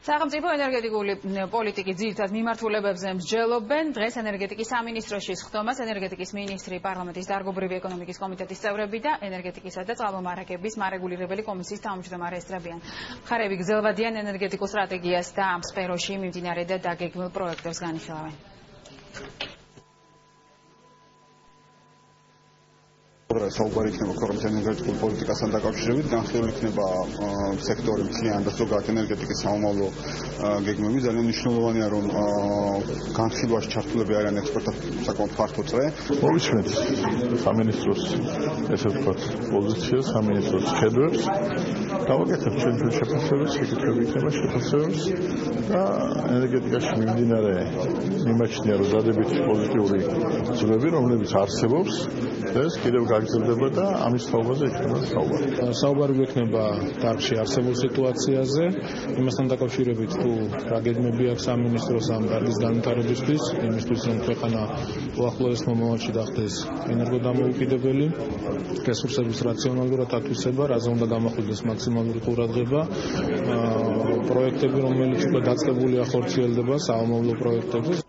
სახელმწიფო ენერგეტიკული პოლიტიკის ძირითად მიმართულებებზე მსჯელობენ დღეს ენერგეტიკის სამინისტროში სხდომას ენერგეტიკის მინისტრი, პარლამენტის დარგობრივი ეკონომიკის კომიტეტის წევრები და ენერგეტიკისა და წყალმომარაგების მარეგულირებელი კომისიის თავმჯდომარე ესწრებიან. მხარეები გრძელვადიან ენერგეტიკულ სტრატეგიას და ამ სფეროში მიმდინარე და დაგეგმილ პროექტებს განიხილავენ. საუბარი იქნება ქვეყნის ენერგეტიკული პოლიტიკასთან დაკავშირებით, განხილული იქნება სექტორი მთლიანი და ზოგადად ენერგეტიკის სამომავლო გეგმები. ძალიან მნიშვნელოვანია, რომ განხილვაში ჩართულები არიან ექსპერტთა საკმაოდ ფართო წრე. მოვისმენთ სამინისტროს ესე ვთქვათ პოზიციას, სამინისტროს შედეგს. დავაკეთებთ ჩვენთვის შეფასებებს, შეკითხვები იქნება შეფასებებს და ენერგეტიკაში მიმდინარე მიმაჩნია, რომ დადებითი პოზიტიური ძრები, რომლებიც არსებობს, ეს კიდევ გაგრძელდება და ამის თაობაზე იქნება საუბარი. საუბარი გვექნება დარგში არსებულ სიტუაციაზე, იმასთან დაკავშირებით თუ რა გეგმები აქვს სამინისტროს ამ დარგის განვითარებისთვის, იმისთვის რომ ქვეყანა უახლოეს მომავალში გახდეს ენერგოდამოუკიდებელი, რესურსების რაციონალურად ათვისება, რაზე უნდა გამახვილდეს მაქსიმალური ყურადღება, პროექტები, რომელიც უკვე დაწყებულია, ხორციელდება, საომავლო პროექტები,